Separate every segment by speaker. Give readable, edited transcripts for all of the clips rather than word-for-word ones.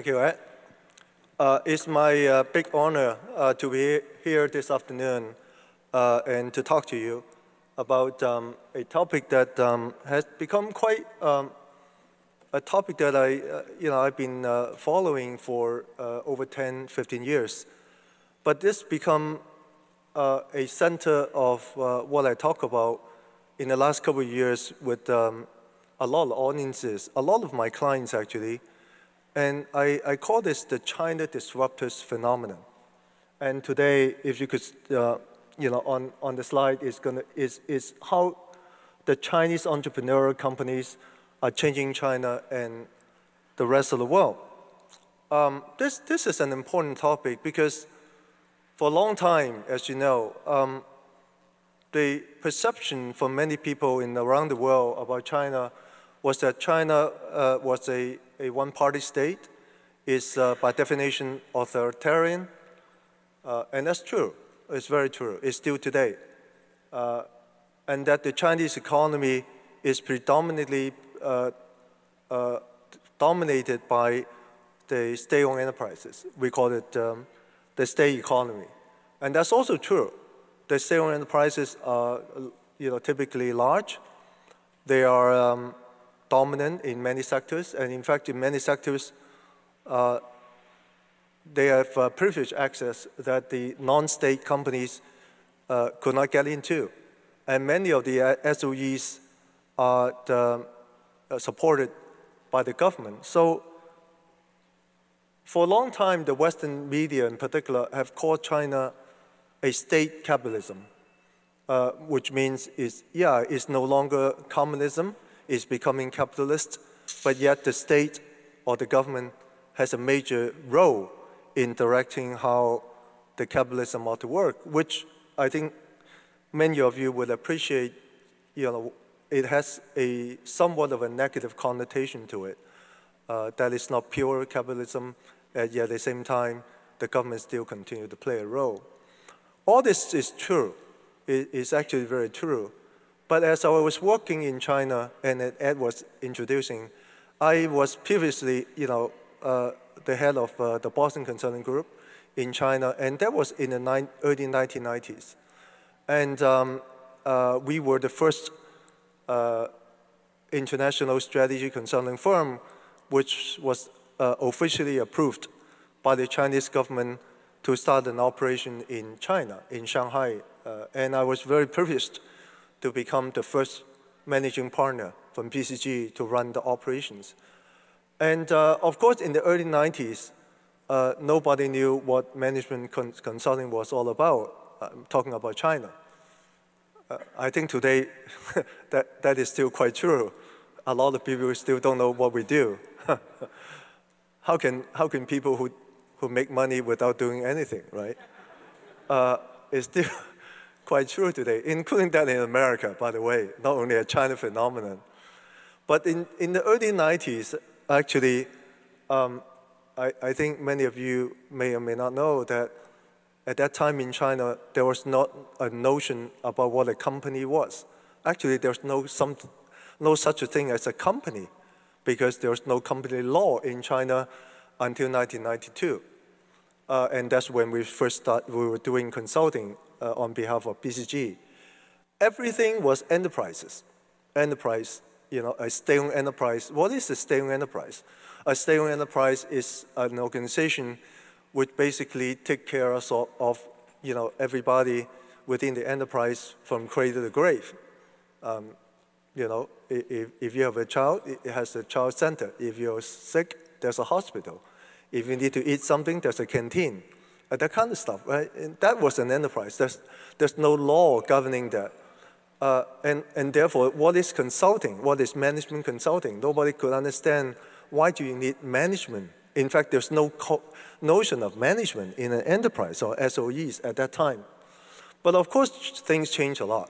Speaker 1: Thank you, Ed. It's my big honor to be here this afternoon and to talk to you about a topic that has become quite a topic that I've been following for over 10, 15 years. But this become a center of what I talk about in the last couple of years with a lot of audiences, a lot of my clients actually. And I call this the China Disruptors phenomenon. And today, if you could, on the slide is how the Chinese entrepreneurial companies are changing China and the rest of the world. This is an important topic because for a long time, as you know, the perception for many people around the world about China was that China was a one-party state, is by definition authoritarian, and that's true. It's very true. It's still today. And that the Chinese economy is predominantly dominated by the state-owned enterprises. We call it the state economy. And that's also true. The state-owned enterprises are typically large. They are dominant in many sectors, and in fact, in many sectors, they have privileged access that the non-state companies could not get into. And many of the SOEs are supported by the government. So for a long time, the Western media in particular have called China a state capitalism, which means it's no longer communism, is becoming capitalist, but yet the state or the government has a major role in directing how the capitalism ought to work, which I think many of you would appreciate. It has a somewhat of a negative connotation to it. That is not pure capitalism, and yet at the same time, the government still continues to play a role. All this is true. It is actually very true. But as I was working in China, and Ed was introducing, I was previously, the head of the Boston Consulting Group in China, and that was in the early 1990s. And we were the first international strategy consulting firm which was officially approved by the Chinese government to start an operation in China, in Shanghai. And I was very privileged to become the first managing partner from BCG to run the operations. And of course, in the early 90s, nobody knew what management consulting was all about. I'm talking about China. I think today that is still quite true. A lot of people still don't know what we do. How can people who make money without doing anything, right? It's still quite true today, including that in America, by the way, not only a China phenomenon. But in the early 90s, actually, I think many of you may or may not know that at that time in China, there was not a notion about what a company was. Actually, there's no such a thing as a company because there was no company law in China until 1992. And that's when we were doing consulting on behalf of BCG. Everything was enterprises. Enterprise, a state-owned enterprise. What is a state-owned enterprise? A state-owned enterprise is an organization which basically take care of everybody within the enterprise from cradle to grave. If you have a child, it has a child center. If you're sick, there's a hospital. If you need to eat something, there's a canteen. That kind of stuff, right? And that was an enterprise. There's no law governing that. And therefore, what is consulting? What is management consulting? Nobody could understand why do you need management. In fact, there's no notion of management in an enterprise or SOEs at that time. But of course, things change a lot.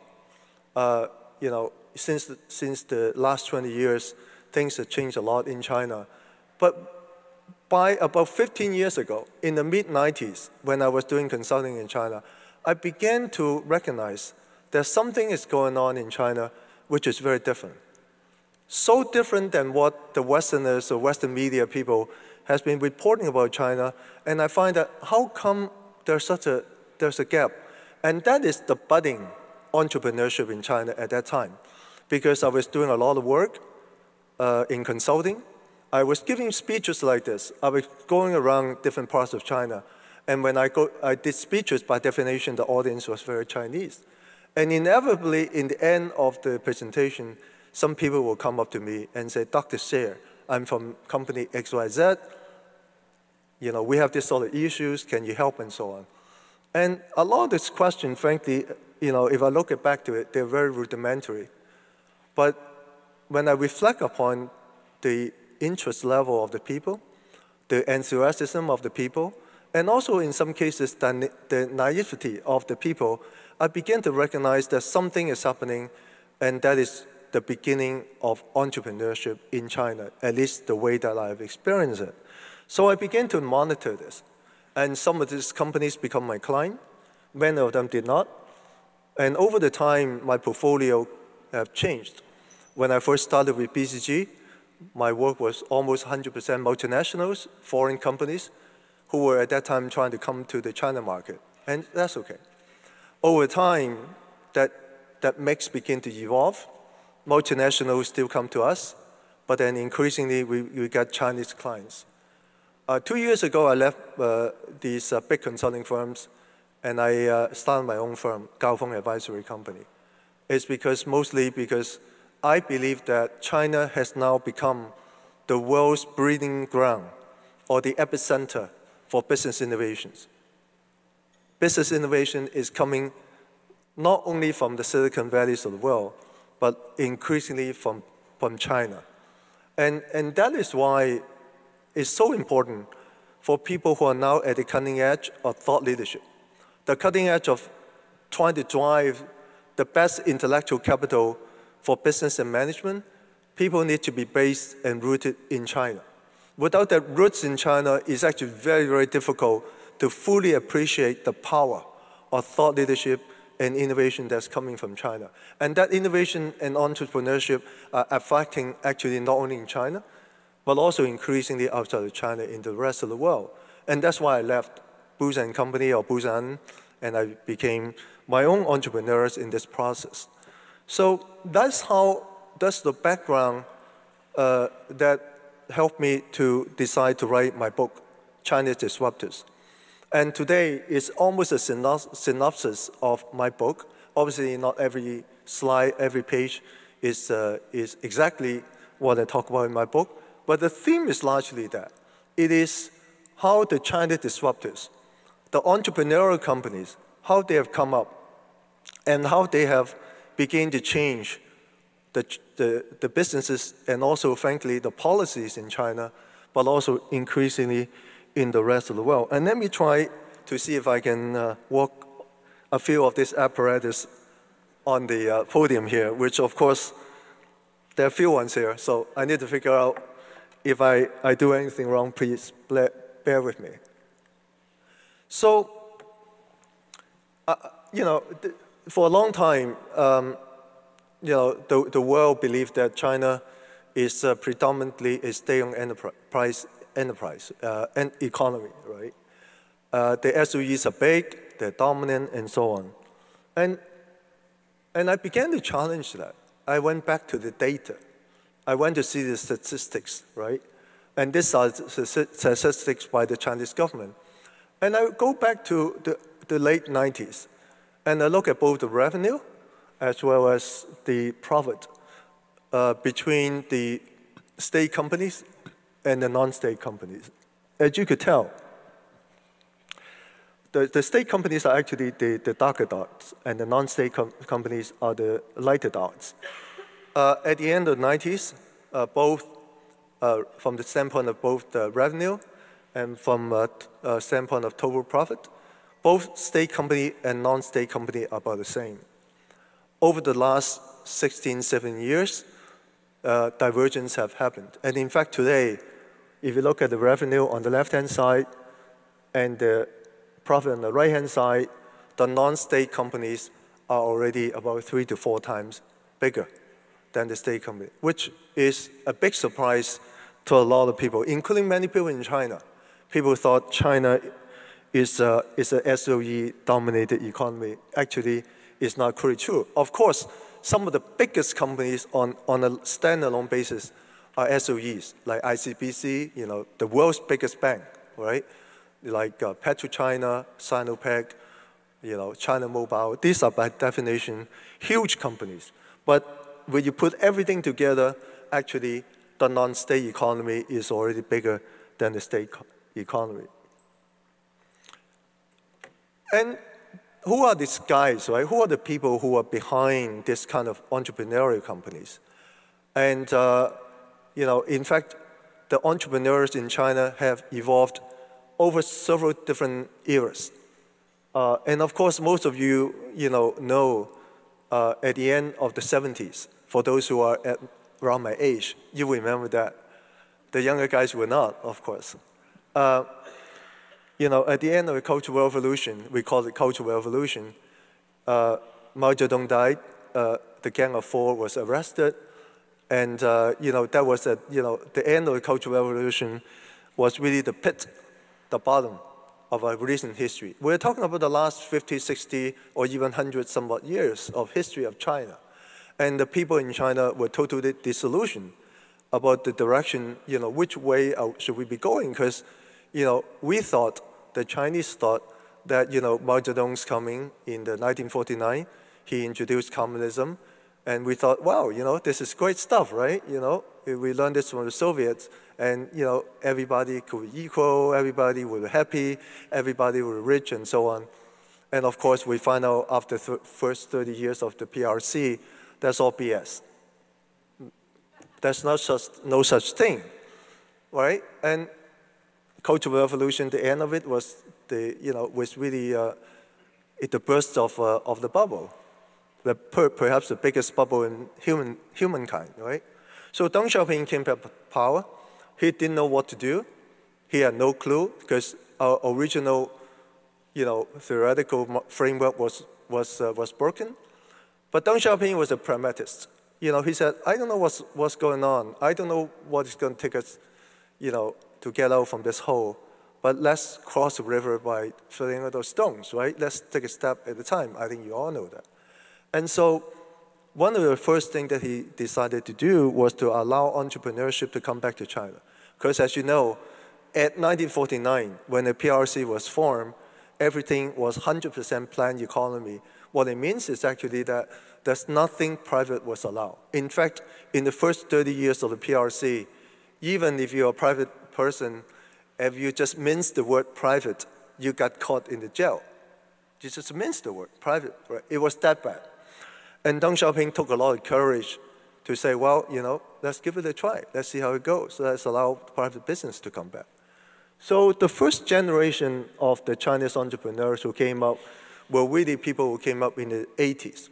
Speaker 1: Since the last 20 years, things have changed a lot in China. But by about 15 years ago, in the mid-90s, when I was doing consulting in China, I began to recognize that something is going on in China which is very different. So different than what the Westerners or Western media people has been reporting about China, and I find that how come there's a gap? And that is the budding entrepreneurship in China at that time, because I was doing a lot of work in consulting. I was giving speeches like this. I was going around different parts of China, and when I did speeches, by definition, the audience was very Chinese. And inevitably, in the end of the presentation, some people will come up to me and say, Dr. Xie, I'm from company XYZ. You know, we have this sort of issues. Can you help, and so on. And a lot of this question, frankly, you know, if I look back to it, they're very rudimentary. But when I reflect upon the interest level of the people, the enthusiasm of the people, and also in some cases the naivety of the people, I began to recognize that something is happening, and that is the beginning of entrepreneurship in China, at least the way that I've experienced it. So I began to monitor this. And some of these companies become my client. Many of them did not. And over the time, my portfolio have changed. When I first started with BCG, my work was almost 100% multinationals, foreign companies, who were at that time trying to come to the China market. And that's okay. Over time, that mix began to evolve. Multinationals still come to us, but then increasingly we get Chinese clients. 2 years ago, I left these big consulting firms, and I started my own firm, Feng Advisory Company. It's mostly because I believe that China has now become the world's breeding ground, or the epicenter for business innovations. Business innovation is coming not only from the Silicon Valleys of the world, but increasingly from China. And that is why it's so important for people who are now at the cutting edge of thought leadership, the cutting edge of trying to drive the best intellectual capital for business and management. People need to be based and rooted in China. Without that roots in China, it's actually very, very difficult to fully appreciate the power of thought leadership and innovation that's coming from China. And that innovation and entrepreneurship are affecting actually not only in China, but also increasingly outside of China in the rest of the world. And that's why I left Booz & Company, or Booz & and I became my own entrepreneurs in this process. So that's the background that helped me to decide to write my book, China's Disruptors. And today is almost a synopsis of my book. Obviously, not every slide, every page is exactly what I talk about in my book, but the theme is largely that. It is how the China disruptors, the entrepreneurial companies, how they have come up and how they have begun to change the businesses and also, frankly, the policies in China, but also increasingly in the rest of the world. And let me try to see if I can walk a few of these apparatus on the podium here, which, of course, there are a few ones here, so I need to figure out if I do anything wrong. Please bear with me. So, you know, for a long time, you know, the world believed that China is predominantly a state-owned enterprise and economy, right? The SOEs are big, they're dominant, and so on. And I began to challenge that. I went back to the data. I went to see the statistics, right? And these are statistics by the Chinese government. And I go back to the late 90s, and I look at both the revenue as well as the profit between the state companies and the non-state companies. As you could tell, the state companies are actually the darker dots, and the non-state companies are the lighter dots. At the end of the 90s, both from the standpoint of both the revenue and from a standpoint of total profit, both state company and non-state company are about the same. Over the last 16, 17 years, divergence have happened. And in fact, today, if you look at the revenue on the left-hand side and the profit on the right-hand side, the non-state companies are already about 3 to 4 times bigger than the state company, which is a big surprise to a lot of people, including many people in China. People thought China is a SOE-dominated economy. Actually, it's not quite true. Of course, some of the biggest companies on a standalone basis are SOEs, like ICBC, the world's biggest bank, right? Like PetroChina, Sinopec, China Mobile. These are by definition huge companies. But when you put everything together, actually, the non-state economy is already bigger than the state economy. And who are these guys, right? Who are the people who are behind this kind of entrepreneurial companies? And, in fact, the entrepreneurs in China have evolved over several different eras. And of course, most of you, know at the end of the 70s, for those who are around my age, you remember that. The younger guys will not, of course. At the end of the Cultural Revolution, we call it Cultural Revolution, Mao Zedong died, the Gang of Four was arrested, and that was the end of the Cultural Revolution was really the pit, the bottom of our recent history. We're talking about the last 50, 60, or even 100 somewhat years of history of China. And the people in China were totally disillusioned about the direction, which way should we be going? Because, we thought, the Chinese thought that, Mao Zedong's coming in the 1949, he introduced communism, and we thought, wow, this is great stuff, right? We learned this from the Soviets, and, everybody could be equal, everybody would be happy, everybody would be rich, and so on. And of course, we find out after the first 30 years of the PRC, that's all BS. There's no such thing, right? And Cultural Revolution, the end of it was was really the burst of the bubble, perhaps the biggest bubble in humankind, right? So Deng Xiaoping came to power. He didn't know what to do. He had no clue because our original, theoretical framework was broken. But Deng Xiaoping was a pragmatist. He said, I don't know what's going on. I don't know what is going to take us, to get out from this hole. But let's cross the river by filling out those stones, right? Let's take a step at a time. I think you all know that. And so one of the first things that he decided to do was to allow entrepreneurship to come back to China. Because as you know, at 1949, when the PRC was formed, everything was 100% planned economy. What it means is actually that there's nothing private was allowed. In fact, in the first 30 years of the PRC, even if you're a private person, if you just mince the word private, you got caught in the jail. You just mince the word private, right? It was that bad. And Deng Xiaoping took a lot of courage to say, well, let's give it a try. Let's see how it goes. Let's allow private business to come back. So the first generation of the Chinese entrepreneurs who came up were really people who came up in the 80s.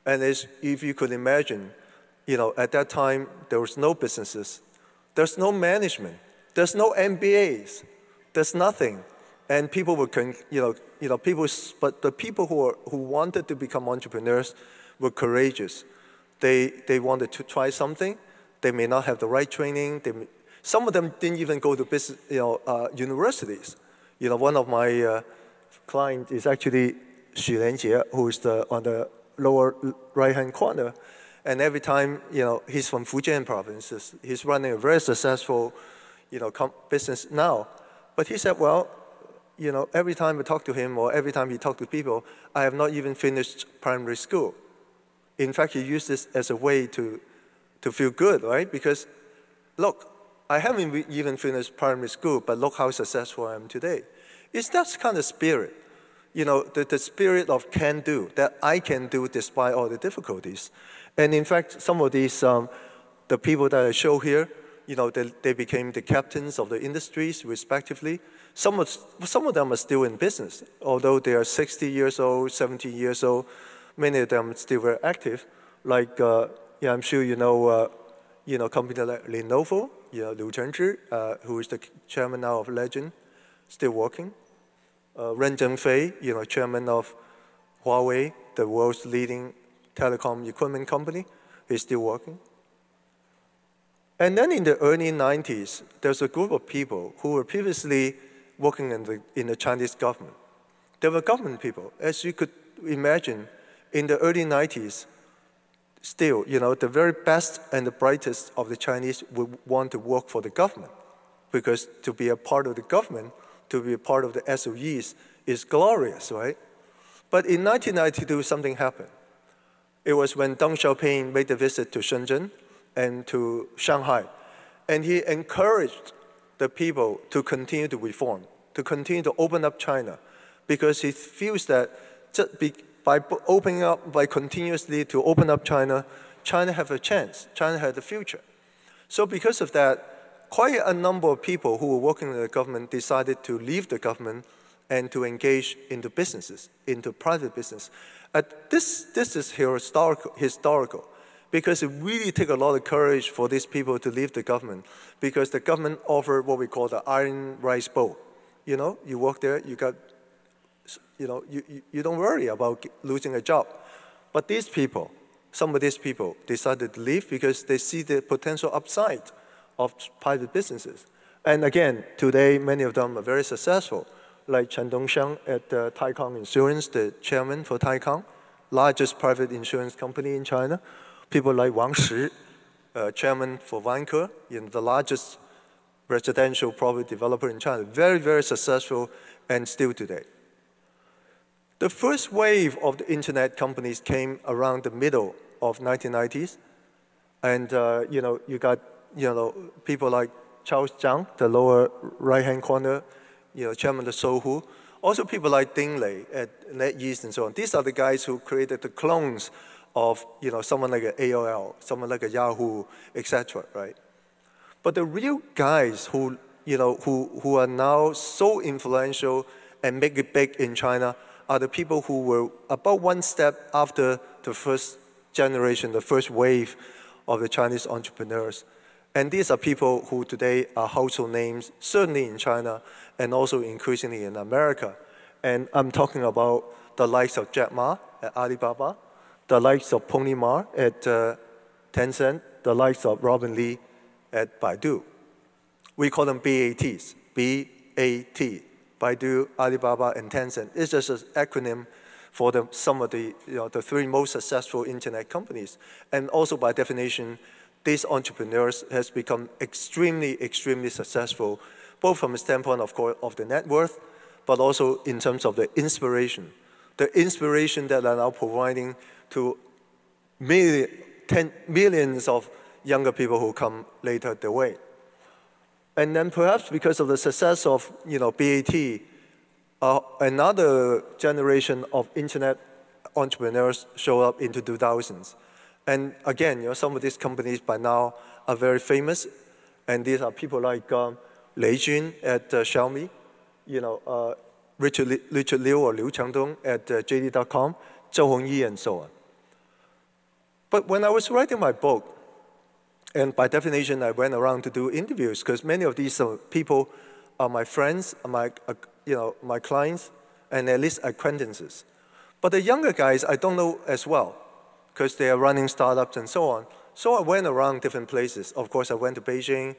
Speaker 1: And if you could imagine, at that time, there was no businesses. There's no management. There's no MBAs. There's nothing. And people were, but the people who wanted to become entrepreneurs were courageous. They wanted to try something. They may not have the right training. Some of them didn't even go to business, universities. One of my clients is actually Xu Lianjie, who is on the lower right-hand corner. And every time, he's from Fujian provinces. He's running a very successful, business now. But he said, well, every time I talk to him or every time he talks to people, I have not even finished primary school. In fact, he used this as a way to feel good, right? Because, look, I haven't even finished primary school, but look how successful I am today. It's that kind of spirit, the spirit of can do, that I can do despite all the difficulties. And in fact, some of these, the people that I show here, they became the captains of the industries respectively. Some of them are still in business, although they are 60 years old, 70 years old. Many of them are still very active. Like, I'm sure company like Lenovo, Liu Chengzhi, who is the chairman now of Legend, still working. Ren Zhengfei, chairman of Huawei, the world's leading telecom equipment company, is still working. And then in the early 90s, there's a group of people who were previously working in the Chinese government. They were government people. As you could imagine, in the early 90s, still, the very best and the brightest of the Chinese would want to work for the government, because to be a part of the government, to be a part of the SOEs is glorious, right? But in 1992, something happened. It was when Deng Xiaoping made a visit to Shenzhen and to Shanghai, and he encouraged the people to continue to reform, to continue to open up China, because he feels that by continuously to open up China, China have a chance, China had a future. So because of that, quite a number of people who were working in the government decided to leave the government and to engage into businesses, into private business. This is historical, because it really takes a lot of courage for these people to leave the government, because the government offered what we call the iron rice bowl. You work there, you got, you don't worry about losing a job. But these people, some of these people decided to leave because they see the potential upside of private businesses. And again, today, many of them are very successful, like Chen Dongxiang at Taikang Insurance, the chairman for Taikang, largest private insurance company in China. People like Wang Shi, chairman for Vanke, the largest residential property developer in China. Very, very successful, and still today. The first wave of the internet companies came around the middle of 1990s. And you got people like Cheung, the lower right-hand corner, chairman of Sohu. Also people like Ding Lei at NetEase and so on. These are the guys who created the clones of someone like an AOL, someone like a Yahoo, etc. Right? But the real guys who are now so influential and make it big in China are the people who were about one step after the first generation, the first wave of the Chinese entrepreneurs. And these are people who today are household names, certainly in China and also increasingly in America. And I'm talking about the likes of Jack Ma at Alibaba, the likes of Pony Ma at Tencent, the likes of Robin Li at Baidu. We call them BATs, B-A-T, Baidu, Alibaba, and Tencent. It's just an acronym for some of the three most successful internet companies. And also by definition, these entrepreneurs has become extremely, extremely successful, both from the standpoint, of course, of the net worth, but also in terms of the inspiration that are now providing to millions of younger people who come later their way. And then perhaps because of the success of BAT, another generation of internet entrepreneurs show up into 2000s. And again, some of these companies by now are very famous, and these are people like Lei Jun at Xiaomi, Richard Liu or Liu Changdong at JD.com, Zhou Hongyi, and so on. But when I was writing my book, and by definition, I went around to do interviews because many of these people are my friends, my clients, and at least acquaintances. But the younger guys, I don't know as well, because they are running startups and so on. So I went around different places. Of course, I went to Beijing.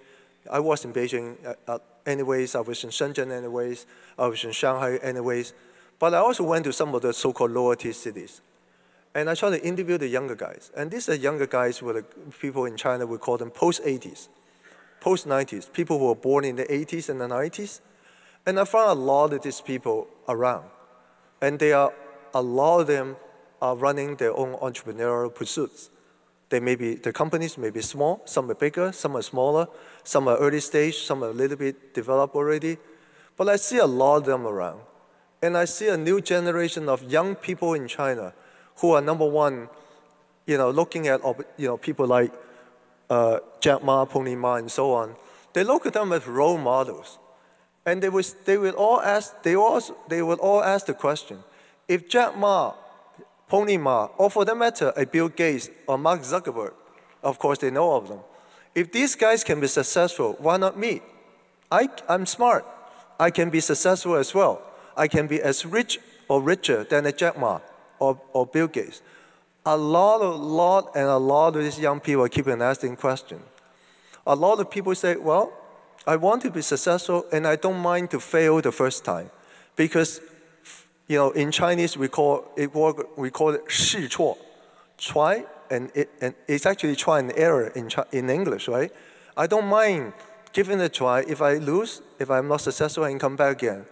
Speaker 1: I was in Beijing anyways. I was in Shenzhen anyways. I was in Shanghai anyways. But I also went to some of the so-called lower-tier cities. And I tried to interview the younger guys. And these are younger guys were the people in China, we call them post-80s, post-90s, people who were born in the 80s and the 90s. And I found a lot of these people around. And a lot of them are running their own entrepreneurial pursuits. The companies may be small, some are bigger, some are smaller, some are early stage, some are a little bit developed already. But I see a lot of them around. And I see a new generation of young people in China who are, number one, looking at people like Jack Ma, Pony Ma, and so on. They look at them as role models. And they will all ask the question, if Jack Ma, Pony Ma, or for that matter, a Bill Gates or Mark Zuckerberg, of course they know of them. If these guys can be successful, why not me? I'm smart. I can be successful as well. I can be as rich or richer than a Jack Ma or Bill Gates. A lot of these young people keep on asking questions. a lot of people say, well, I want to be successful and I don't mind to fail the first time. Because in Chinese we call it 试错, try, and it's actually try and error in English, right? I don't mind giving it a try. If I lose, if I'm not successful, I can come back again.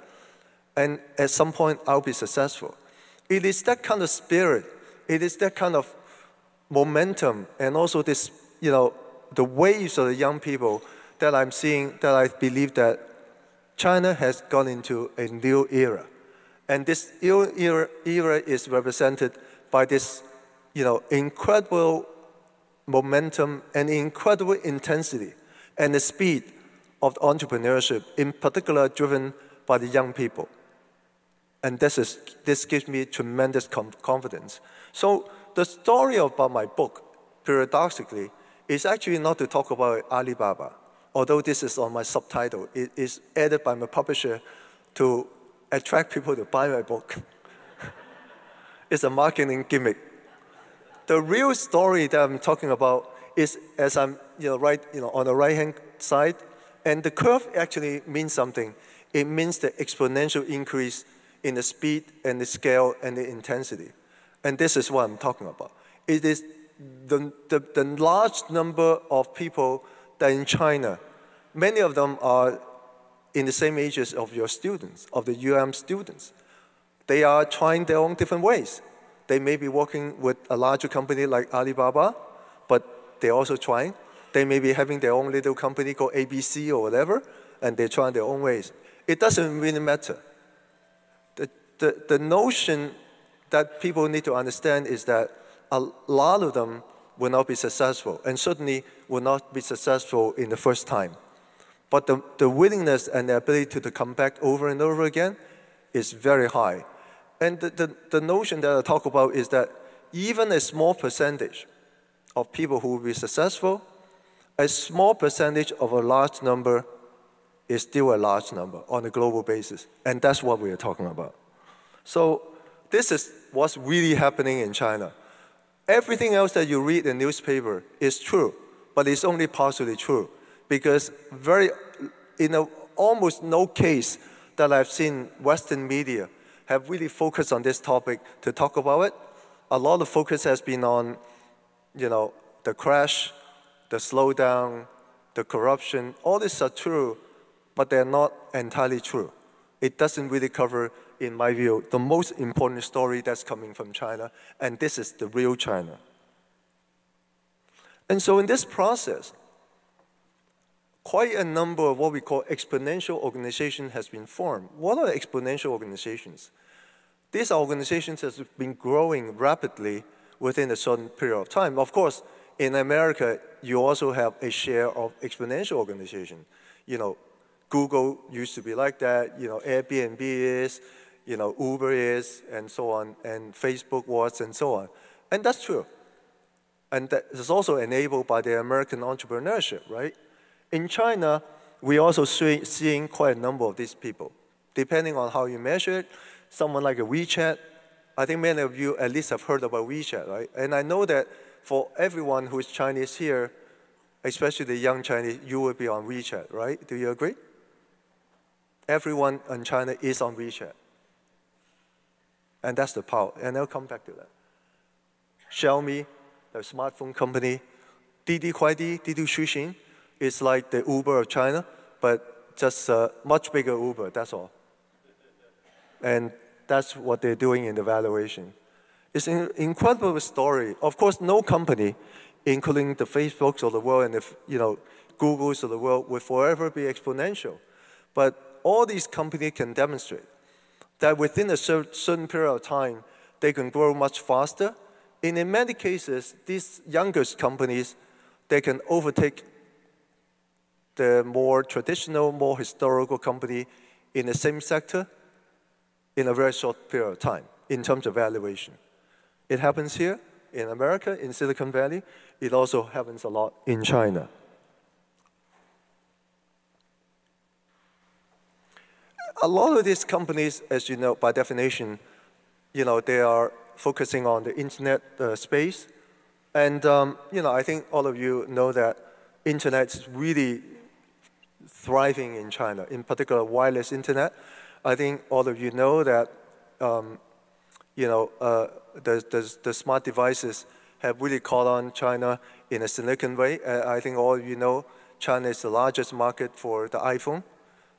Speaker 1: And at some point, I'll be successful. It is that kind of spirit. It is that kind of momentum, and also this, the waves of the young people that I'm seeing, that I believe that China has gone into a new era. And this era is represented by this, incredible momentum and incredible intensity and the speed of entrepreneurship, in particular driven by the young people. And this gives me tremendous confidence. So the story about my book, paradoxically, is actually not to talk about Alibaba, although this is on my subtitle. It is added by my publisher to attract people to buy my book. It's a marketing gimmick. The real story that I'm talking about is, as I'm on the right-hand side, and the curve actually means something. It means the exponential increase in the speed and the scale and the intensity. And this is what I'm talking about. It is the large number of people that in China, many of them are in the same ages of your students, of the students. They are trying their own different ways. They may be working with a larger company like Alibaba, but they're also trying. They may be having their own little company called ABC or whatever, and they're trying their own ways. It doesn't really matter. The notion that people need to understand is that a lot of them will not be successful, and certainly will not be successful in the first time. But the willingness and the ability to come back over and over again is very high. And the notion that I talk about is that even a small percentage of people who will be successful, a small percentage of a large number is still a large number on a global basis. And that's what we are talking about. So this is what's really happening in China. Everything else that you read in the newspaper is true, but it's only partially true. Because almost no case that I've seen Western media have really focused on this topic to talk about it. A lot of focus has been on, the crash, the slowdown, the corruption. All these are true, but they're not entirely true. It doesn't really cover, in my view, the most important story that's coming from China, and this is the real China. And so in this process, quite a number of what we call exponential organizations has been formed. What are exponential organizations? These are organizations that have been growing rapidly within a certain period of time. Of course, in America, you also have a share of exponential organization. Google used to be like that, Airbnb is, Uber is, and so on, and Facebook was, and so on. And that's true. And that is also enabled by the American entrepreneurship, right? In China, we're also seeing quite a number of these people. Depending on how you measure it, someone like a WeChat, I think many of you at least have heard about WeChat, right? And I know that for everyone who is Chinese here, especially the young Chinese, you will be on WeChat, right? Do you agree? Everyone in China is on WeChat. And that's the power. And I'll come back to that. Xiaomi, the smartphone company, Didi Kuaidi, Didi Xuxin, is like the Uber of China, but just a much bigger Uber, that's all. And that's what they're doing in the valuation. It's an incredible story. Of course, no company, including the Facebooks of the world and the Googles of the world, will forever be exponential. But all these companies can demonstrate that within a certain period of time, they can grow much faster. And in many cases, these youngest companies, they can overtake the more traditional, more historical company in the same sector in a very short period of time in terms of valuation. It happens here in America, in Silicon Valley. It also happens a lot in China. A lot of these companies, as you know, by definition, they are focusing on the internet space. And, I think all of you know that internet is really thriving in China, in particular wireless internet. I think all of you know that the smart devices have really caught on China in a significant way. I think all of you know China is the largest market for the iPhone,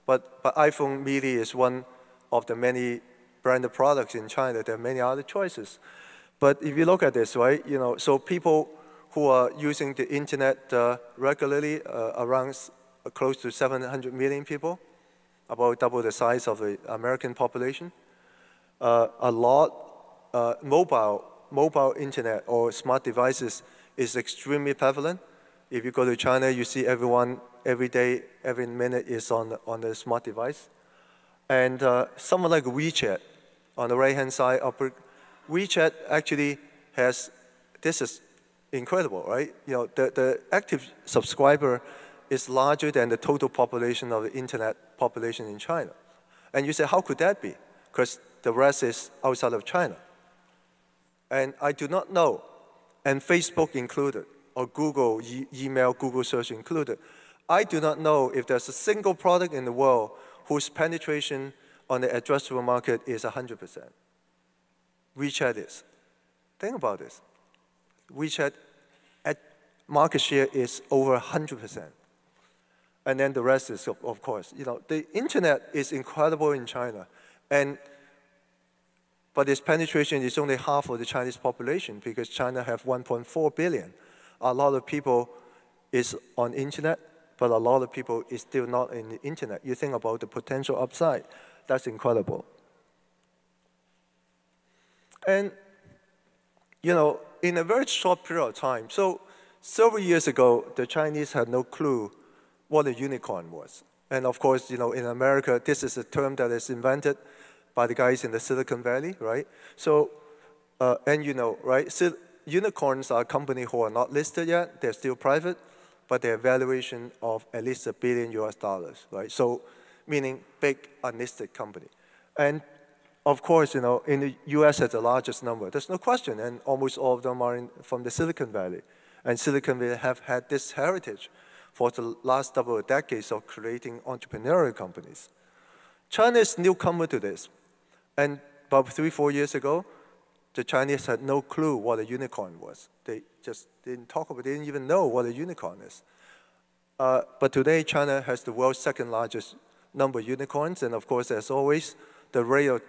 Speaker 1: but iPhone really is one of the many branded products in China. There are many other choices. But if you look at this, right, so people who are using the internet regularly, around close to 700 million people, about double the size of the American population. A lot, mobile internet or smart devices is extremely prevalent. If you go to China, you see everyone, every day, every minute is on the smart device. And someone like WeChat, on the right-hand side, WeChat actually has, this is incredible, right? The active subscriber is larger than the total population of the internet population in China. And you say, how could that be? Because the rest is outside of China. And I do not know, and Facebook included, or Google, email, Google search included, I do not know if there's a single product in the world whose penetration on the addressable market is 100%. WeChat is. Think about this. WeChat market share is over 100%. And then the rest is, of course, the internet is incredible in China. But its penetration is only half of the Chinese population because China have 1.4 billion. A lot of people is on internet, but a lot of people is still not in the internet. You think about the potential upside. That's incredible. And, in a very short period of time, so several years ago, the Chinese had no clue what a unicorn was. And of course, in America, this is a term that is invented by the guys in the Silicon Valley, right? So, right? So unicorns are a company who are not listed yet. They're still private, but their valuation of at least $1 billion US, right? So, meaning big unlisted company. And of course, in the US has the largest number. There's no question, and almost all of them are from the Silicon Valley. And Silicon Valley have had this heritage for the last couple of decades of creating entrepreneurial companies. China is newcomer to this. And about 3-4 years ago, the Chinese had no clue what a unicorn was. They just didn't talk about it, they didn't even know what a unicorn is. But today, China has the world's second largest number of unicorns. And of course, as always, the rate of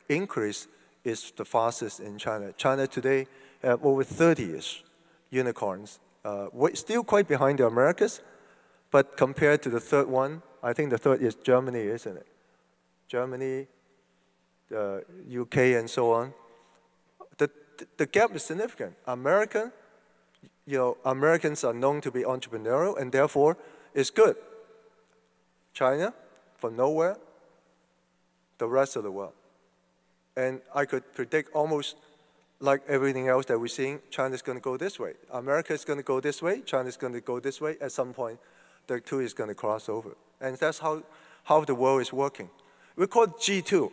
Speaker 1: increase is the fastest in China. China today have over 30-ish unicorns. We're still quite behind the Americas, but compared to the third one, I think the third is Germany, isn't it? Germany, the UK, and so on. The gap is significant. Americans are known to be entrepreneurial, and therefore, it's good. China, from nowhere, the rest of the world. And I could predict almost like everything else that we're seeing, China's going to go this way. America is going to go this way. China's going to go this way. At some point, the two is going to cross over. And that's how the world is working. We call it G2.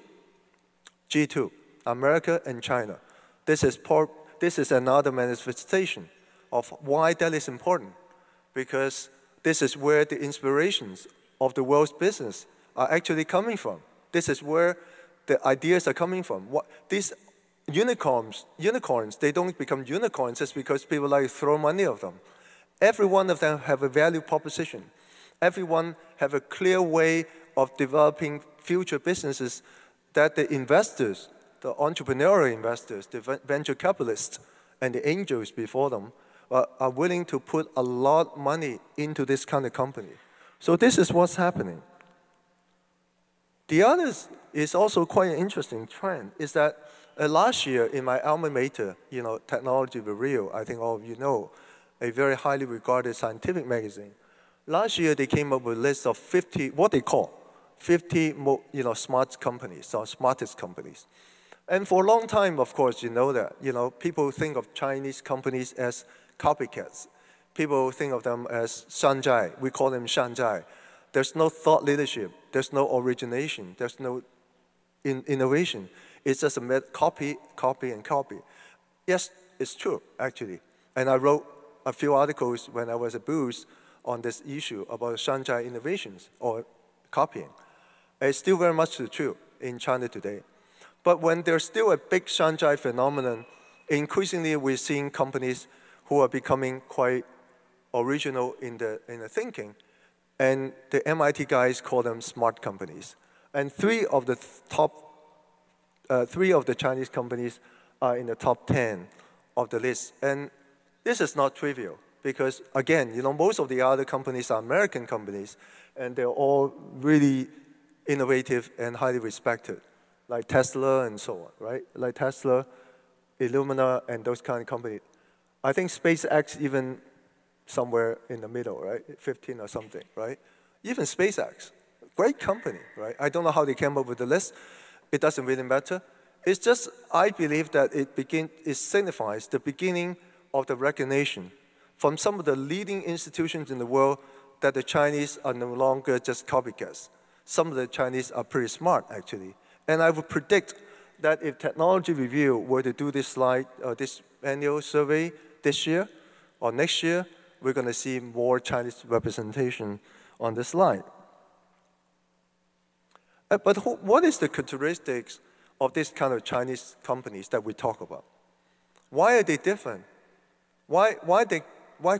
Speaker 1: G2, America and China. This is another manifestation of why that is important. Because this is where the inspirations of the world's business are actually coming from. This is where the ideas are coming from. These unicorns, they don't become unicorns just because people like to throw money at them. Every one of them have a value proposition. Everyone have a clear way of developing future businesses that the investors, the entrepreneurial investors, the venture capitalists, and the angels before them are willing to put a lot of money into this kind of company. So this is what's happening. The other is also quite an interesting trend, is that last year in my alma mater, Technology Review, I think all of you know, a very highly regarded scientific magazine. Last year they came up with a list of 50, what they call 50 smart companies, or smartest companies. And for a long time, of course, you know that, people think of Chinese companies as copycats. People think of them as shanzhai. We call them shanzhai. There's no thought leadership. There's no origination. There's no innovation. It's just a copy, copy, and copy. Yes, it's true, actually. And I wrote a few articles when I was at Booth on this issue about Shanghai innovations or copying. It's still very much true in China today. But when there's still a big Shanghai phenomenon, increasingly we're seeing companies who are becoming quite original in the thinking. And the MIT guys call them smart companies. And three of the Chinese companies are in the top 10 of the list. And this is not trivial because, again, most of the other companies are American companies, and they're all really innovative and highly respected, like Tesla and so on, right? Like Tesla, Illumina, and those kind of companies. I think SpaceX even somewhere in the middle, right? 15 or something, right? Even SpaceX, great company, right? I don't know how they came up with the list. It doesn't really matter. It's just, I believe that it signifies the beginning of the recognition from some of the leading institutions in the world that the Chinese are no longer just copycats. Some of the Chinese are pretty smart, actually. And I would predict that if Technology Review were to do this slide, this annual survey this year or next year, we're going to see more Chinese representation on the slide. But what is the characteristics of this kind of Chinese companies that we talk about? Why are they different? Why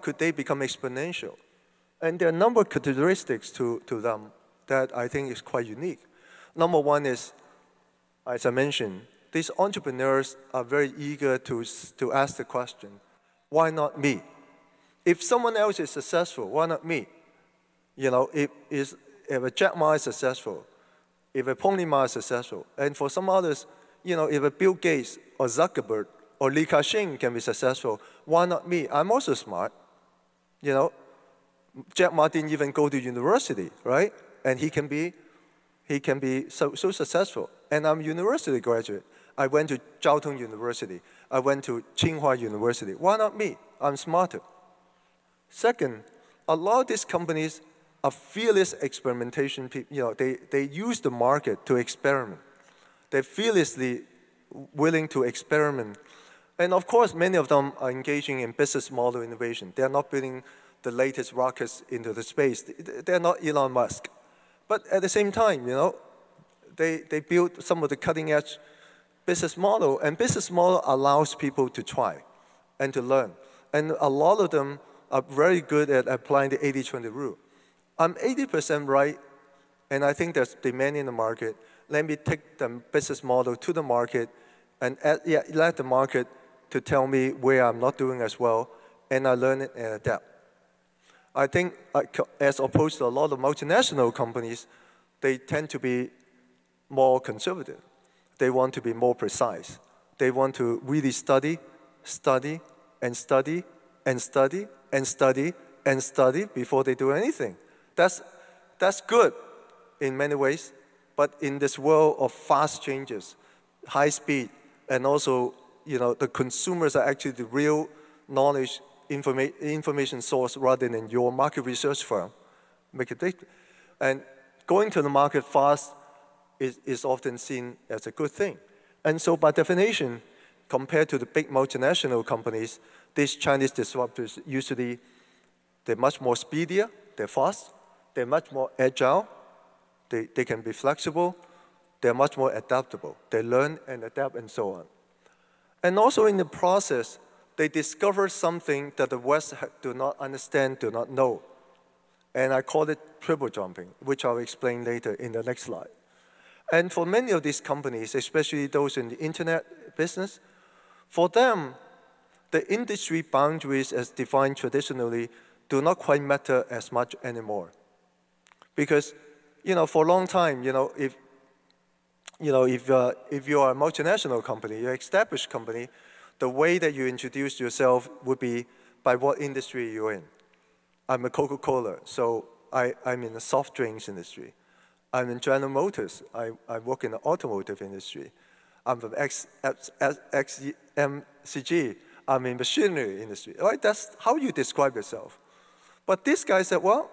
Speaker 1: could they become exponential? And there are a number of characteristics to them that I think is quite unique. Number one is, as I mentioned, these entrepreneurs are very eager to ask the question, why not me? If someone else is successful, why not me? If a Jack Ma is successful, if a Pony Ma is successful, and for some others, if a Bill Gates or Zuckerberg or Li Ka-shing can be successful, why not me? I'm also smart. Jack Ma didn't even go to university, right? And he can be so successful. And I'm a university graduate. I went to Jiao Tong University. I went to Tsinghua University. Why not me? I'm smarter. Second, a lot of these companies are fearless experimentation people. They use the market to experiment. They're fearlessly willing to experiment. And of course, many of them are engaging in business model innovation. They're not building the latest rockets into the space. They're not Elon Musk. But at the same time, they build some of the cutting edge business model, and business model allows people to try and to learn. And a lot of them are very good at applying the 80-20 rule. I'm 80% right, and I think there's demand in the market. Let me take the business model to the market and let the market to tell me where I'm not doing as well, and I learn it and adapt. I think as opposed to a lot of multinational companies, they tend to be more conservative. They want to be more precise. They want to really study, study, and study, and study, and study, and study before they do anything. That's good in many ways, but in this world of fast changes, high speed, and also the consumers are actually the real knowledge information source rather than your market research firm. And going to the market fast is often seen as a good thing. And so by definition, compared to the big multinational companies, these Chinese disruptors usually, they're much more speedier, they're fast, they're much more agile, they can be flexible, they're much more adaptable. They learn and adapt and so on. And also in the process, they discover something that the West do not understand, do not know. And I call it triple jumping, which I'll explain later in the next slide. And for many of these companies, especially those in the internet business, for them, the industry boundaries as defined traditionally do not quite matter as much anymore. Because, for a long time, if you are a multinational company, you're an established company, the way that you introduce yourself would be by what industry you're in. I'm a Coca-Cola, so I'm in the soft drinks industry. I'm in General Motors. I work in the automotive industry. I'm from XMCG. I'm in machinery industry. Right? That's how you describe yourself. But this guy said, well,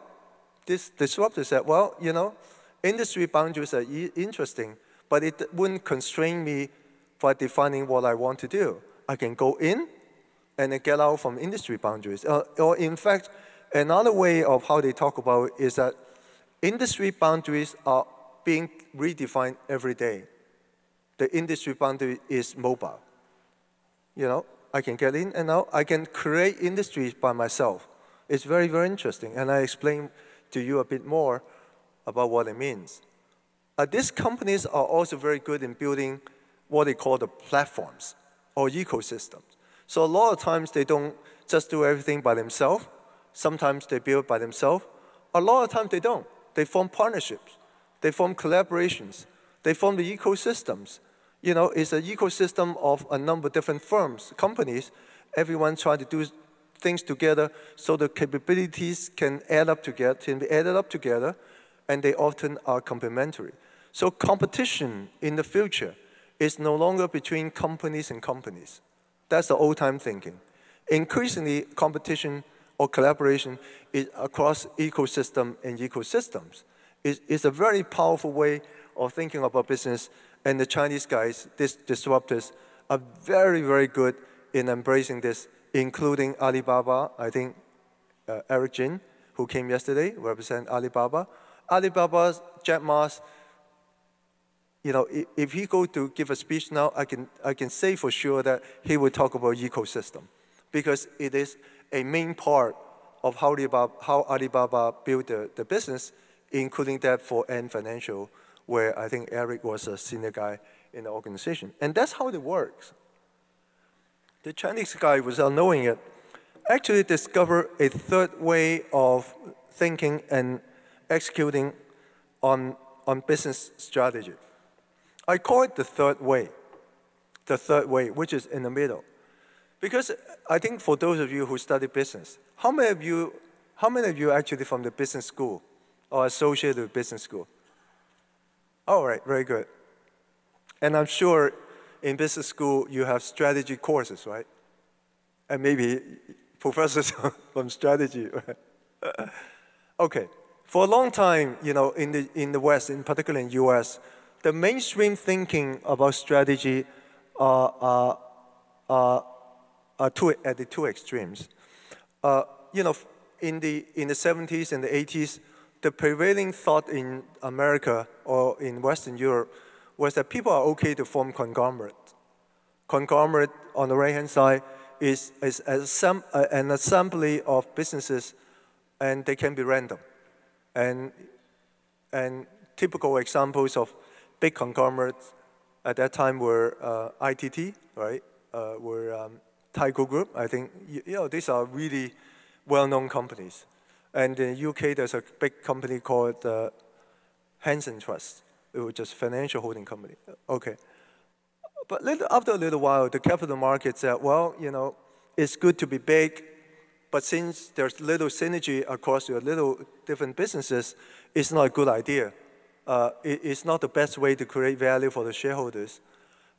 Speaker 1: this disruptor said, well, industry boundaries are interesting, but it wouldn't constrain me for defining what I want to do. I can go in and then get out from industry boundaries. Or in fact, Another way of how they talk about is that industry boundaries are being redefined every day. The industry boundary is mobile. You know, I can get in and out. I can create industries by myself. It's very, very interesting. And I explain to you a bit more about what it means. These companies are also very good in building what they call the platforms or ecosystems. So a lot of times they don't just do everything by themselves. Sometimes they build by themselves. A lot of times they don't. They form partnerships. They form collaborations. They form the ecosystems. You know, it's an ecosystem of a number of different firms, companies. Everyone trying to do things together so the capabilities can add up together, can be added up together, and they often are complementary. So competition in the future is no longer between companies and companies. That's the old-time thinking. Increasingly, competition or collaboration is across ecosystem and ecosystems. It's a very powerful way of thinking about business, and the Chinese guys, these disruptors, are very, very good in embracing this, including Alibaba. I think Eric Jin, who came yesterday, represent Alibaba. Alibaba's Jack Ma's, you know, if he go to give a speech now, I can say for sure that he will talk about ecosystem, because it is a main part of how Alibaba built the business, including that for Ant Financial, where I think Eric was a senior guy in the organization. And that's how it works. The Chinese guy, without knowing it, actually discovered a third way of thinking and executing on business strategy. I call it the third way, which is in the middle. Because I think for those of you who study business, how many of you are actually from the business school or associated with business school? All right, very good. And I'm sure in business school you have strategy courses, right? And maybe professors from strategy, right? Okay. For a long time, you know, in the West, in particular in US, the mainstream thinking about strategy are at the two extremes. You know, in the 70s and the 80s, the prevailing thought in America or in Western Europe was that people are okay to form conglomerate. Conglomerate, on the right-hand side, is an assembly of businesses, and they can be random. And typical examples of big conglomerates at that time were ITT, right? Were Tyco Group. I think, you know, these are really well-known companies. And in the UK, there's a big company called Hansen Trust, which is a financial holding company. Okay. But after a little while, the capital market said, well, you know, it's good to be big, but since there's little synergy across your little different businesses, it's not a good idea. It's not the best way to create value for the shareholders.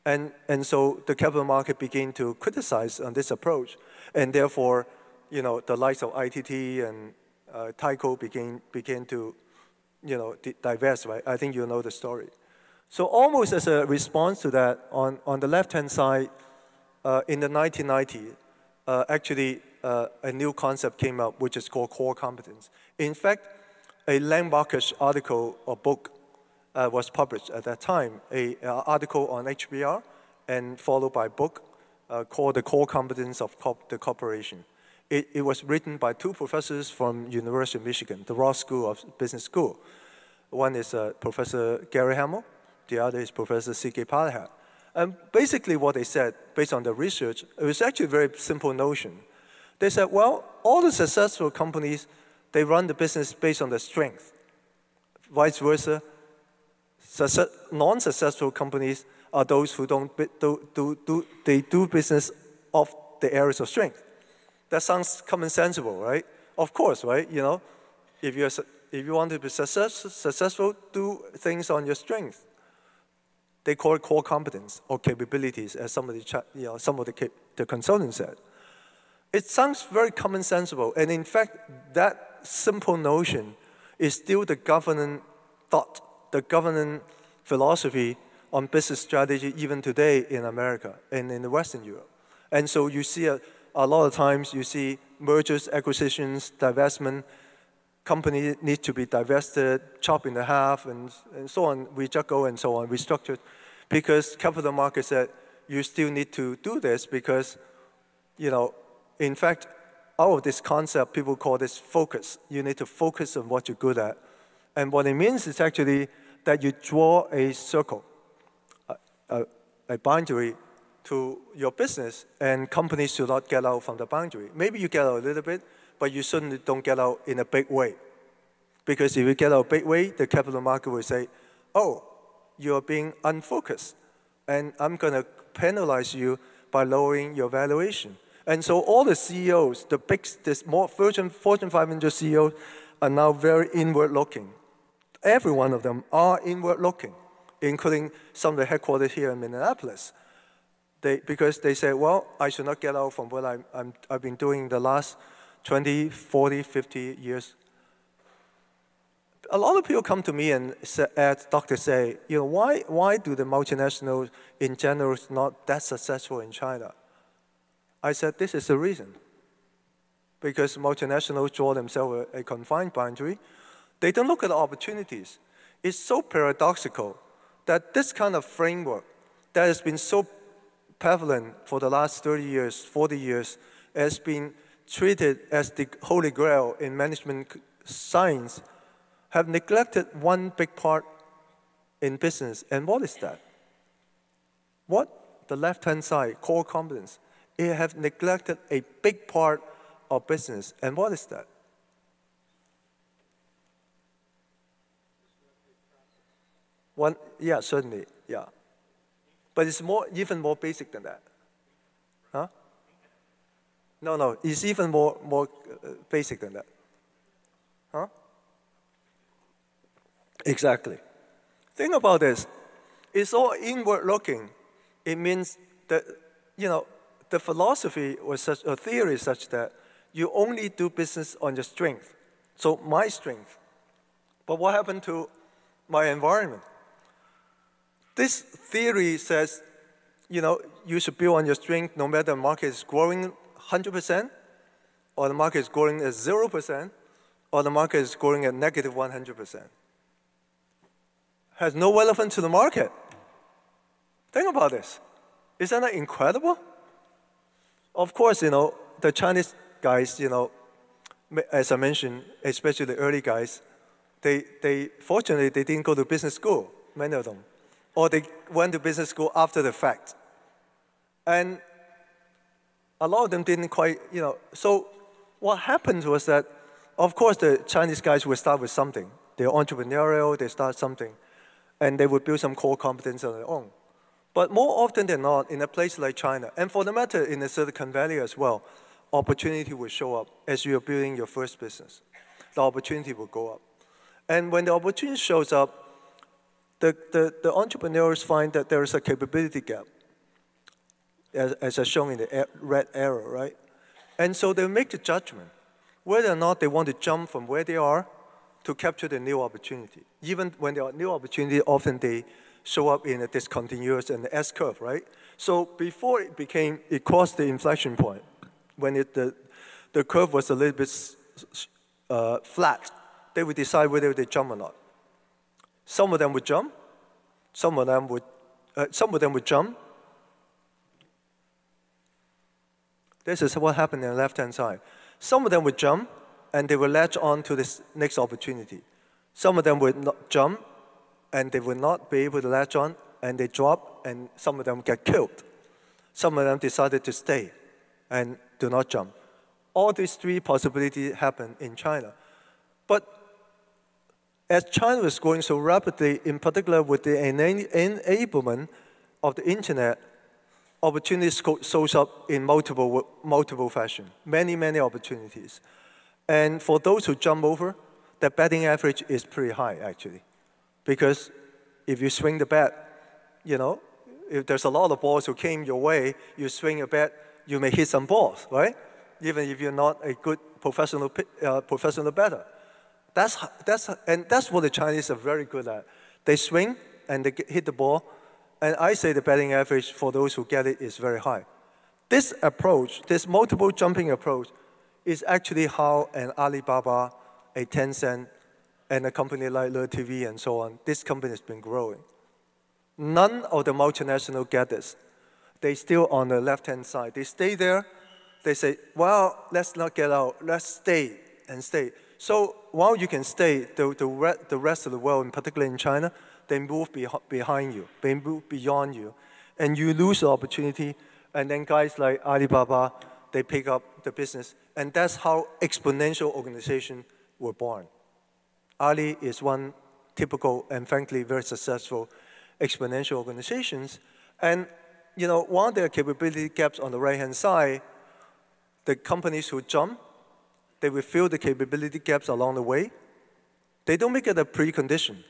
Speaker 1: And so the capital market began to criticize on this approach. And therefore, you know, the likes of ITT and Tyco began to, you know, divest, right? I think you know the story. So almost as a response to that, on the left-hand side, in the 1990s, actually a new concept came up, which is called core competence. In fact, a landmarkish article or book was published at that time, an article on HBR, and followed by a book called The Core Competence of the Corporation. It was written by two professors from University of Michigan, the Ross School of Business School. One is Professor Gary Hamel, the other is Professor C.K. Palahar. And basically what they said, based on the research, it was actually a very simple notion. They said, well, all the successful companies, they run the business based on their strength. Vice versa, non-successful companies are those who do business of the areas of strength. That sounds commonsensible, right? Of course, right? You know, if you want to be successful, do things on your strength. They call it core competence or capabilities, as some of the consultants said. It sounds very commonsensible, and in fact, that simple notion is still the governing thought, the governing philosophy on business strategy even today in America and in the Western Europe. And so you see a lot of times you see mergers, acquisitions, divestment, company need to be divested, chopped in half, and so on, rejuggle and so on, restructured, because capital markets said you still need to do this because, in fact, out of this concept, people call this focus. You need to focus on what you're good at. And what it means is actually that you draw a circle, a boundary to your business, and companies should not get out from the boundary. Maybe you get out a little bit, but you certainly don't get out in a big way. Because if you get out a big way, the capital market will say, oh, you're being unfocused, and I'm going to penalize you by lowering your valuation. And so all the CEOs, Fortune 500 CEOs, are now very inward-looking. Every one of them are inward-looking, including some of the headquarters here in Minneapolis. Because they say, well, I should not get out from what I've been doing the last 20, 40, 50 years. A lot of people come to me and doctors say, why do the multinationals in general not that successful in China? I said, this is the reason. Because multinationals draw themselves a confined boundary. They don't look at the opportunities. It's so paradoxical that this kind of framework that has been so prevalent for the last 30 years, 40 years, has been treated as the holy grail in management science, have neglected one big part in business. And what is that? What? The left-hand side, core competence. It have neglected a big part of business. And what is that? Yeah, certainly, yeah. But it's even more basic than that. Huh? No, it's even more basic than that. Huh? Exactly. Think about this. It's all inward looking. It means that, the philosophy was such a theory such that you only do business on your strength. So my strength. But what happened to my environment? This theory says, you should build on your strength no matter the market is growing 100%, or the market is growing at 0%, or the market is growing at negative 100%. Has no relevance to the market. Think about this. Isn't that incredible? Of course, the Chinese guys, as I mentioned, especially the early guys, fortunately, they didn't go to business school, many of them. Or they went to business school after the fact. And a lot of them didn't quite, So what happened was that, of course, the Chinese guys would start with something. They're entrepreneurial, they start something. And they would build some core competence on their own. But more often than not, in a place like China, and for the matter in the Silicon Valley as well, opportunity will show up as you're building your first business. The opportunity will go up. And when the opportunity shows up, the entrepreneurs find that there is a capability gap, as I shown in the red arrow, right? And so they make the judgment whether or not they want to jump from where they are to capture the new opportunity. Even when there are new opportunities, often they show up in a discontinuous and S curve, right? So before it crossed the inflection point, when the curve was a little bit flat, they would decide whether they jump or not. Some of them would jump. Some of them would jump. This is what happened on the left-hand side. Some of them would jump, and they would latch on to this next opportunity. Some of them would not jump, and they would not be able to latch on, and they drop, and some of them get killed. Some of them decided to stay and do not jump. All these three possibilities happen in China. But as China was growing so rapidly, in particular with the enablement of the internet, opportunities shows up in multiple fashion, many opportunities. And for those who jump over, the batting average is pretty high, actually. Because if you swing the bat, if there's a lot of balls who came your way, you swing a bat, you may hit some balls, right? Even if you're not a good professional batter. That's what the Chinese are very good at. They swing and they hit the ball, and I say the batting average for those who get it is very high. This approach, this multiple jumping approach, is actually how an Alibaba, a Tencent, and a company like LeTV and so on, this company has been growing. None of the multinational get this. They still on the left-hand side. They stay there. They say, well, let's not get out. Let's stay and stay. So while you can stay, the rest of the world, and particularly in China, they move behind you. They move beyond you. And you lose the opportunity. And then guys like Alibaba, they pick up the business. And that's how exponential organizations were born. Ali is one typical and frankly very successful exponential organizations. And while there are capability gaps on the right-hand side, the companies who jump, they will fill the capability gaps along the way. They don't make it a precondition.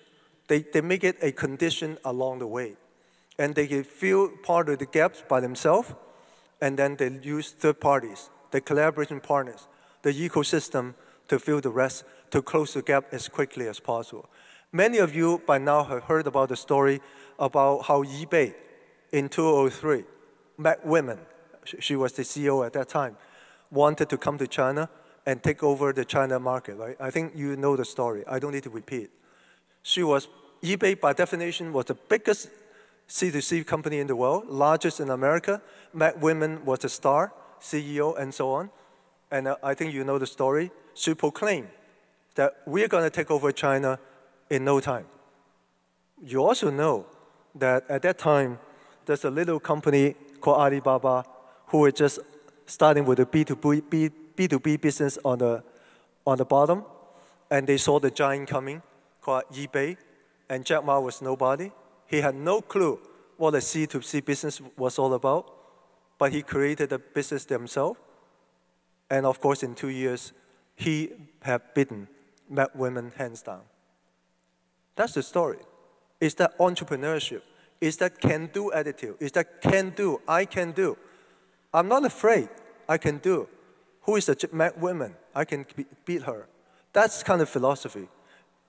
Speaker 1: They make it a condition along the way. And they can fill part of the gaps by themselves, and then they use third parties, the collaboration partners, the ecosystem to fill the rest, to close the gap as quickly as possible. Many of you by now have heard about the story about how eBay in 2003 met women. She was the CEO at that time, wanted to come to China and take over the China market, right? I think you know the story. I don't need to repeat. eBay, by definition, was the biggest C2C company in the world, largest in America. Matt Women was the star, CEO, and so on. And I think you know the story. She proclaimed that we're going to take over China in no time. You also know that at that time, there's a little company called Alibaba who were just starting with a B2B business on the bottom, and they saw the giant coming called eBay, and Jack Ma was nobody. He had no clue what a C2C business was all about, but he created a business himself, and of course in 2 years, he had beaten Matt Women hands down. That's the story. It's that entrepreneurship. It's that can-do attitude. It's that can-do, I can do. I'm not afraid, I can do. Who is the Matt Women? I can beat her. That's kind of philosophy.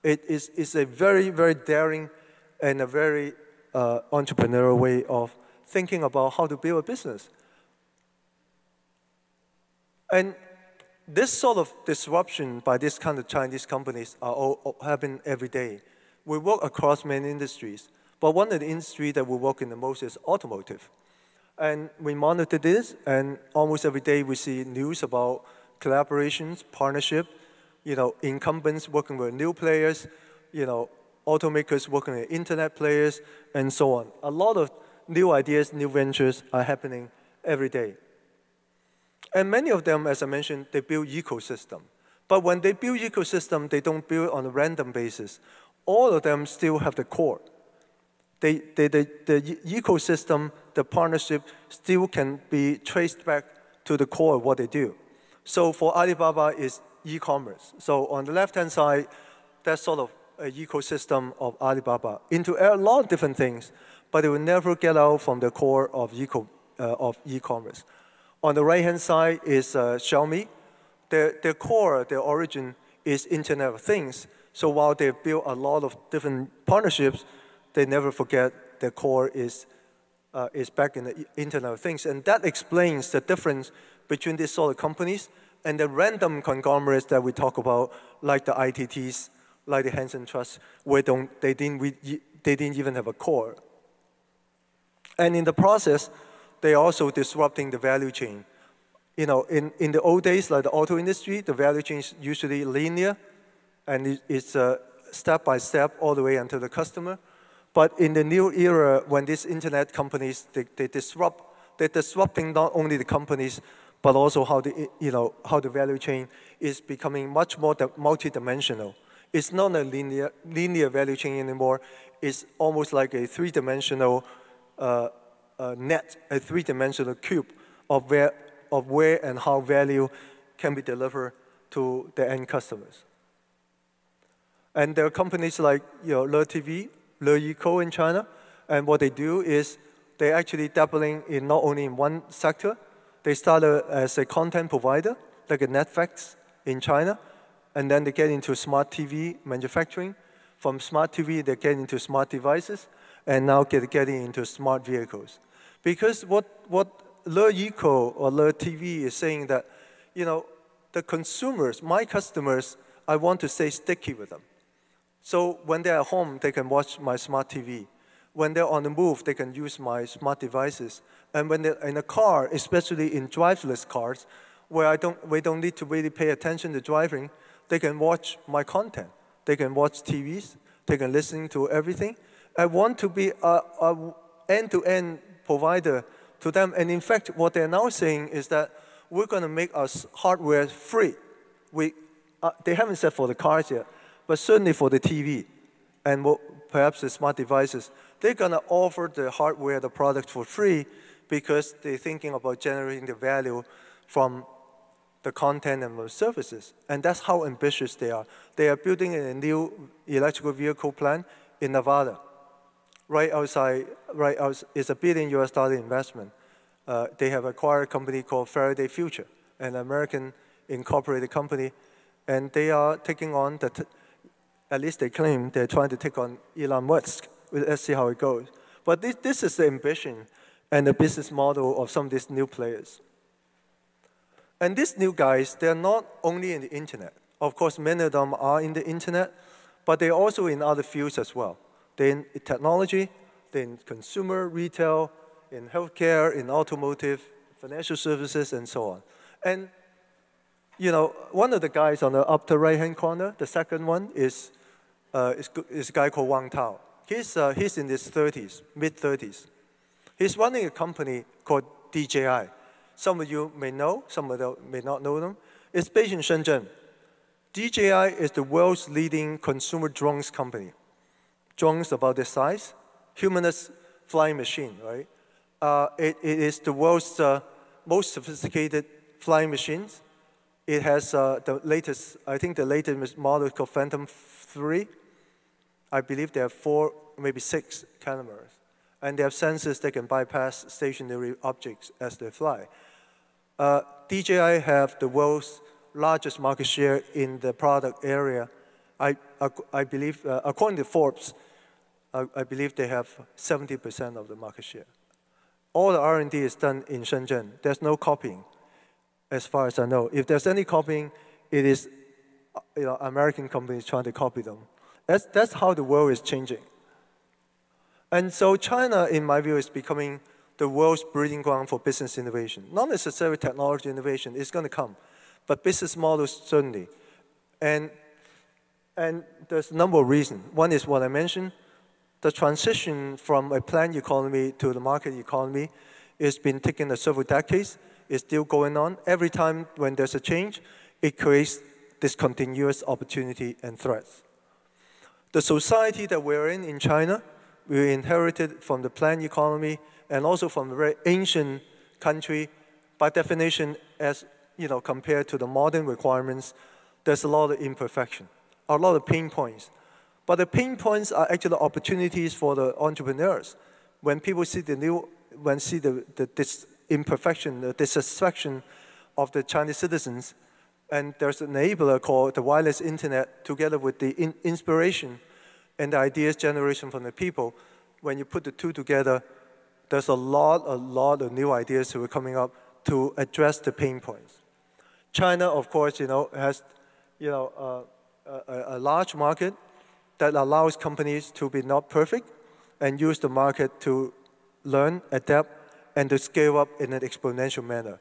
Speaker 1: It's a very, very daring and a very entrepreneurial way of thinking about how to build a business. And this sort of disruption by this kind of Chinese companies are all happen every day. We work across many industries, but one of the industries that we work in the most is automotive. And we monitor this, and almost every day we see news about collaborations, partnership, incumbents working with new players, automakers working with internet players, and so on. A lot of new ideas, new ventures are happening every day. And many of them, as I mentioned, they build ecosystem. But when they build ecosystem, they don't build on a random basis. All of them still have the core. The ecosystem, the partnership, still can be traced back to the core of what they do. So for Alibaba, it's e-commerce. So on the left-hand side, that's sort of an ecosystem of Alibaba into a lot of different things, but it will never get out from the core of e-commerce. On the right-hand side is Xiaomi. Their core, their origin is Internet of Things. So while they build a lot of different partnerships, they never forget their core is back in the Internet of Things. And that explains the difference between these sort of companies and the random conglomerates that we talk about, like the ITTs, like the Hansen Trust, where they didn't even have a core. And in the process, they're also disrupting the value chain. In the old days, like the auto industry, the value chain is usually linear, and it's step by step all the way until the customer. But in the new era, when these internet companies, they're disrupting not only the companies, but also how the value chain is becoming much more multidimensional. It's not a linear value chain anymore. It's almost like a three-dimensional net, a three-dimensional cube of where and how value can be delivered to the end customers. And there are companies like LeTV, LeEco in China, and what they do is they're actually dabbling in not only in one sector. They started as a content provider, like a Netflix in China, and then they get into smart TV manufacturing. From smart TV, they get into smart devices, and now getting into smart vehicles. Because what Le Eco or Le TV is saying that, the consumers, my customers, I want to stay sticky with them. So when they're at home, they can watch my smart TV. When they're on the move, they can use my smart devices. And when they're in a car, especially in driverless cars, where we don't need to really pay attention to driving, they can watch my content. They can watch TVs. They can listen to everything. I want to be a end-to-end provider to them. And in fact, what they're now saying is that we're going to make our hardware free. They haven't said for the cars yet, but certainly for the TV and perhaps the smart devices, they're going to offer the hardware, the product for free because they're thinking about generating the value from the content and the services. And that's how ambitious they are. They are building a new electrical vehicle plant in Nevada. Right outside, it's $1 billion investment. They have acquired a company called Faraday Future, an American incorporated company, and they are taking on, at least they claim, they're trying to take on Elon Musk. Let's see how it goes. But this is the ambition and the business model of some of these new players. And these new guys, they're not only in the internet. Of course, many of them are in the internet, but they're also in other fields as well. They're in technology, they're in consumer, retail, in healthcare, in automotive, financial services, and so on. And one of the guys on the upper right-hand corner, the second one, is a guy called Wang Tao. He's in his 30s, mid-30s. He's running a company called DJI. Some of you may know, some of you may not know them. It's based in Shenzhen. DJI is the world's leading consumer drones company. Drones about this size, humanoid flying machine, right? It is the world's most sophisticated flying machines. It has the latest, I think the latest model is called Phantom 3. I believe there are 4, maybe 6 cameras. And they have sensors that can bypass stationary objects as they fly. DJI have the world's largest market share in the product area. I believe, according to Forbes, I believe they have 70% of the market share. All the R&D is done in Shenzhen. There's no copying, as far as I know. If there's any copying, it is American companies trying to copy them. That's how the world is changing. And so China, in my view, is becoming the world's breeding ground for business innovation. Not necessarily technology innovation, it's going to come, but business models certainly. And there's a number of reasons. One is what I mentioned. The transition from a planned economy to the market economy has been taking several decades. It's still going on. Every time when there's a change, it creates this continuous opportunity and threats. The society that we're in China, we inherited from the planned economy and also from a very ancient country. By definition, as compared to the modern requirements, there's a lot of imperfection, a lot of pain points. But the pain points are actually opportunities for the entrepreneurs. When people see this imperfection, the dissatisfaction of the Chinese citizens, and there's an enabler called the wireless internet, together with the inspiration and the ideas generation from the people. When you put the two together, there's a lot of new ideas that are coming up to address the pain points. China, of course, has a large market that allows companies to be not perfect and use the market to learn, adapt, and to scale up in an exponential manner.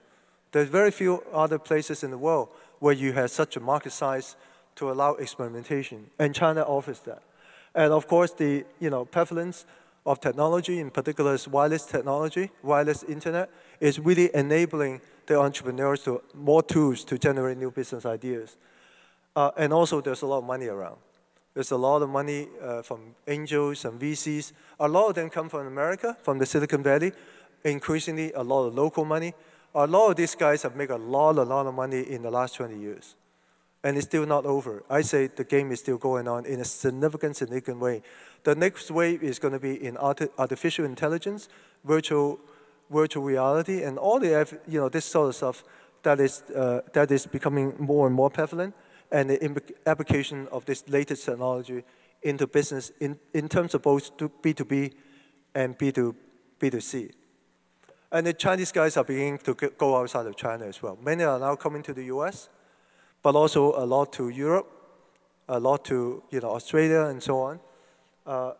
Speaker 1: There's very few other places in the world where you have such a market size to allow experimentation, and China offers that. And of course, the prevalence of technology, in particular wireless technology, wireless internet, is really enabling the entrepreneurs to more tools to generate new business ideas. And also, there's a lot of money around. There's a lot of money from angels and VCs. A lot of them come from America, from the Silicon Valley. Increasingly, a lot of local money. A lot of these guys have made a lot of money in the last 20 years. And it's still not over. I say the game is still going on in a significant way. The next wave is going to be in artificial intelligence, virtual reality, and all the this sort of stuff that is becoming more and more prevalent, and the application of this latest technology into business in terms of both B2B and B2C. And the Chinese guys are beginning to go outside of China as well. Many are now coming to the US, but also a lot to Europe, a lot to Australia and so on.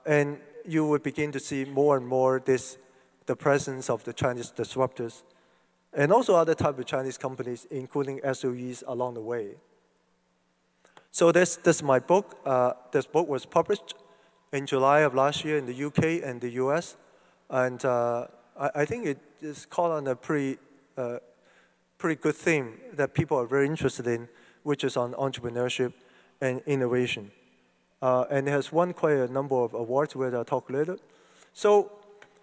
Speaker 1: And you will begin to see more and more the presence of the Chinese disruptors and also other type of Chinese companies, including SOEs along the way. So this my book. This book was published in July of last year in the UK and the US. And I think it is caught on a pretty good theme that people are very interested in, which is on entrepreneurship and innovation. And it has won quite a number of awards, which I'll talk later. So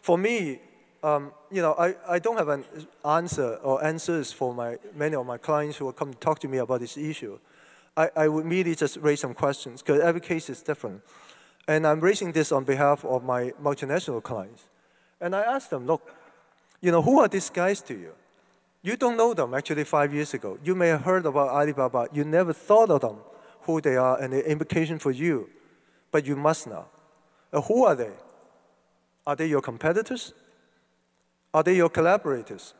Speaker 1: for me, I don't have an answer or answers for many of my clients who will come to talk to me about this issue. I would merely just raise some questions, because every case is different. And I'm raising this on behalf of my multinational clients. And I asked them, look, who are these guys to you? You don't know them actually 5 years ago. You may have heard about Alibaba. You never thought of them, who they are, and the implication for you. But you must now. Who are they? Are they your competitors? Are they your collaborators?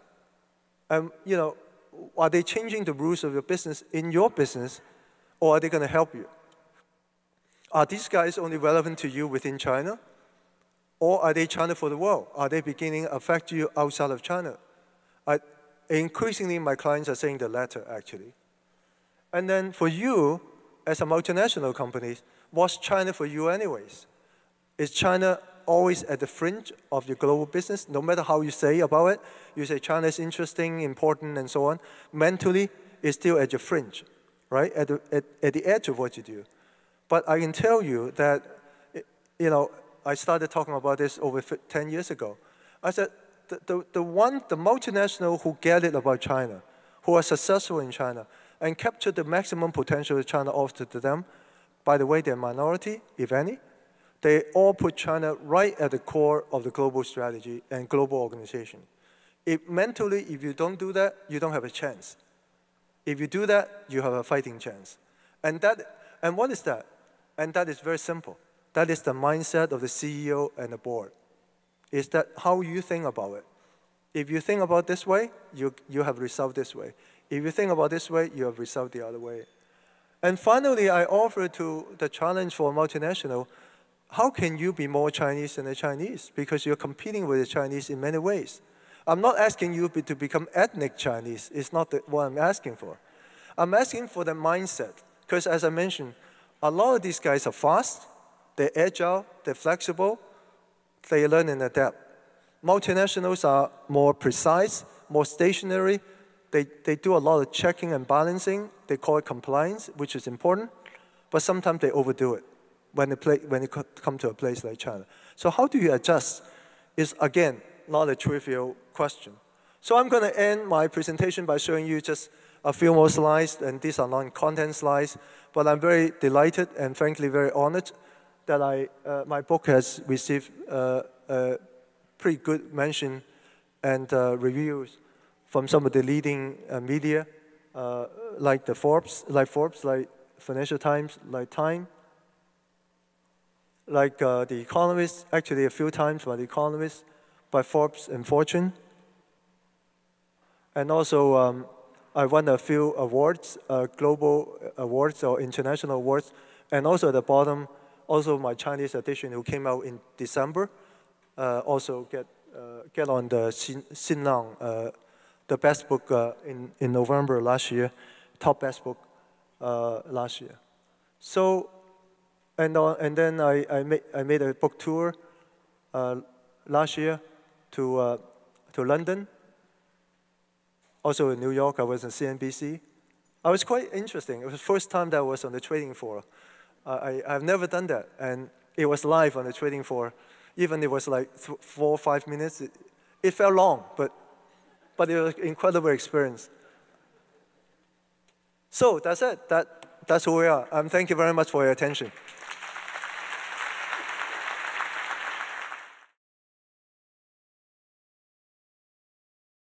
Speaker 1: Are they changing the rules of your business in your business, or are they going to help you? Are these guys only relevant to you within China? Or are they China for the world? Are they beginning to affect you outside of China? Increasingly, my clients are saying the latter, actually. And then for you, as a multinational company, what's China for you anyways? Is China always at the fringe of your global business? No matter how you say about it, you say China is interesting, important, and so on. Mentally, it's still at your fringe, right? At the edge of what you do. But I can tell you that, I started talking about this over 10 years ago. I said, the multinational who get it about China, who are successful in China, and capture the maximum potential that China offers to them, by the way, they're minority, if any, they all put China right at the core of the global strategy and global organization. Mentally, if you don't do that, you don't have a chance. If you do that, you have a fighting chance. And what is that? And that is very simple. That is the mindset of the CEO and the board. Is that how you think about it? If you think about this way, you have result this way. If you think about this way, you have result the other way. And finally, I offer to the challenge for a multinational, how can you be more Chinese than the Chinese? Because you're competing with the Chinese in many ways. I'm not asking you to become ethnic Chinese. It's not what I'm asking for. I'm asking for the mindset. Because as I mentioned, a lot of these guys are fast, they're agile, they're flexible, they learn and adapt. Multinationals are more precise, more stationary. They do a lot of checking and balancing. They call it compliance, which is important. But sometimes they overdo it when they come to a place like China. So how do you adjust is, again, not a trivial question. So I'm going to end my presentation by showing you just a few more slides, and these are non-content slides. But I'm very delighted and frankly very honored that my book has received pretty good mention and reviews from some of the leading media, like Forbes, like Financial Times, like Time, like The Economist, actually a few times by The Economist, by Forbes and Fortune. And also, I won a few awards, global awards or international awards, and also at the bottom, also my Chinese edition, who came out in December, also get on the Xinlang, the best book in November last year, top best book last year. So, and then I made a book tour last year to London, also in New York. I was in CNBC. I was quite interesting. It was the first time that I was on the trading floor. I've never done that, and it was live on the trading floor. Even it was like 4 or 5 minutes. It felt long, but it was an incredible experience. So that's it. That's who we are. Thank you very much for your attention.